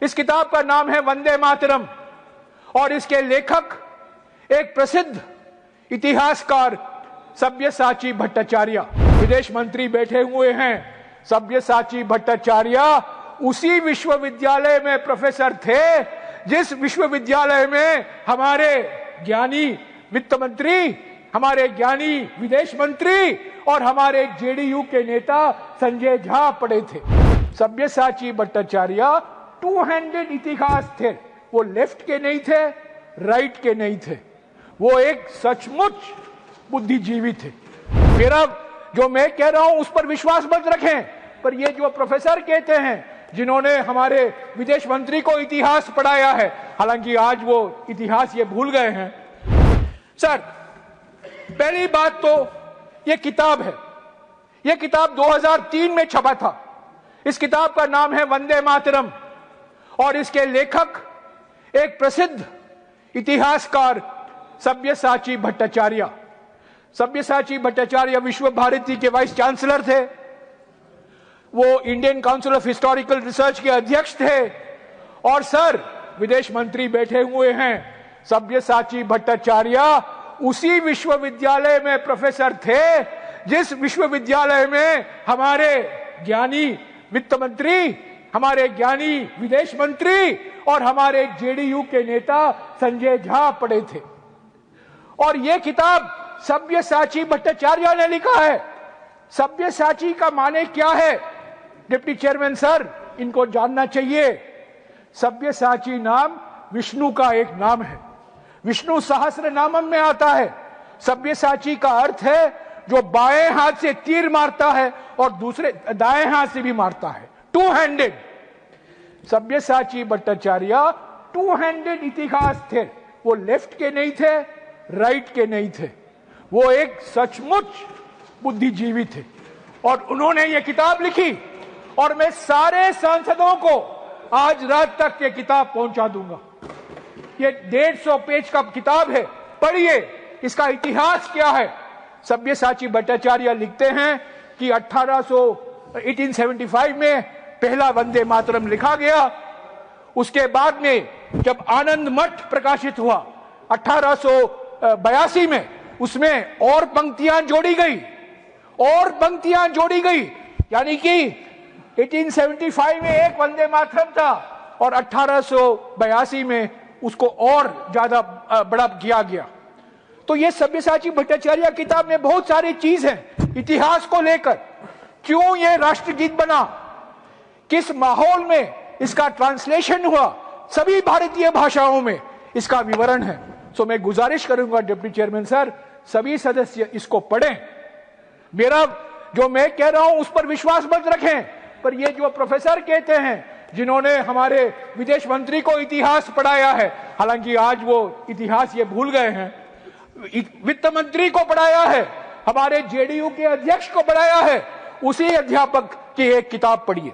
इस किताब का नाम है वंदे मातरम और इसके लेखक एक प्रसिद्ध इतिहासकार सब्यसाची भट्टाचार्य। विदेश मंत्री बैठे हुए हैं। सब्यसाची भट्टाचार्य उसी विश्वविद्यालय में प्रोफेसर थे जिस विश्वविद्यालय में हमारे ज्ञानी वित्त मंत्री, हमारे ज्ञानी विदेश मंत्री और हमारे जेडीयू के नेता संजय झा पढ़े थे। सब्यसाची भट्टाचार्य टू हैंडेड इतिहास थे। वो लेफ्ट के नहीं थे, राइट के नहीं थे, वो एक सचमुच बुद्धिजीवी थे। मेरा जो मैं कह रहा हूं उस पर विश्वास मत रखें, पर ये जो प्रोफेसर कहते हैं जिन्होंने हमारे विदेश मंत्री को इतिहास पढ़ाया है, हालांकि आज वो इतिहास ये भूल गए हैं। सर, पहली बात तो ये किताब है, ये किताब 2003 में छपा था। इस किताब का नाम है वंदे मातरम और इसके लेखक एक प्रसिद्ध इतिहासकार सब्यसाची भट्टाचार्य। सब्यसाची भट्टाचार्य विश्व भारती के वाइस चांसलर थे। वो Indian council of historical research के अध्यक्ष थे और सर विदेश मंत्री बैठे हुए हैं। सब्यसाची भट्टाचार्य उसी विश्वविद्यालय में प्रोफेसर थे जिस विश्वविद्यालय में हमारे ज्ञानी वित्त मंत्री, हमारे ज्ञानी विदेश मंत्री और हमारे जेडीयू के नेता संजय झा पढ़े थे। और यह किताब सब्यसाची भट्टाचार्य ने लिखा है। सब्यसाची का माने क्या है? डिप्टी चेयरमैन सर, इनको जानना चाहिए। सब्यसाची नाम विष्णु का एक नाम है, विष्णु सहस्त्र नामम में आता है। सब्यसाची का अर्थ है जो बाएं हाथ से तीर मारता है और दूसरे दाएं हाथ से भी मारता है, two handed. Sabyasachi Bhattacharya two handed इतिहास थे। वो लेफ्ट के नहीं थे, राइट के नहीं थे, वो एक सचमुच बुद्धिजीवी थे और उन्होंने ये किताब लिखी और मैं सारे सांसदों को आज रात तक ये किताब पहुंचा दूंगा। ये 150 पेज का किताब है, पढ़िए इसका इतिहास क्या है। सब्यसाची भट्टाचार्य लिखते हैं कि 1875 में पहला वंदे मातरम लिखा गया। उसके बाद में जब आनंद मठ प्रकाशित हुआ 1882 में, उसमें और पंक्तियां जोड़ी गई, और पंक्तियां जोड़ी गई, यानी कि 1875 में एक वंदे मातरम था और 1882 में उसको और ज्यादा बड़ा किया गया। तो ये सब्यसाची भट्टाचार्य किताब में बहुत सारी चीज है इतिहास को लेकर। क्यों ये राष्ट्रगीत बना, किस माहौल में इसका ट्रांसलेशन हुआ, सभी भारतीय भाषाओं में इसका विवरण है। सो मैं गुजारिश करूंगा डिप्टी चेयरमैन सर, सभी सदस्य इसको पढ़ें। मेरा जो मैं कह रहा हूं उस पर विश्वास मत रखें, पर ये जो प्रोफेसर कहते हैं जिन्होंने हमारे विदेश मंत्री को इतिहास पढ़ाया है, हालांकि आज वो इतिहास ये भूल गए हैं, वित्त मंत्री को पढ़ाया है, हमारे जेडीयू के अध्यक्ष को पढ़ाया है, उसी अध्यापक की एक किताब पढ़िए।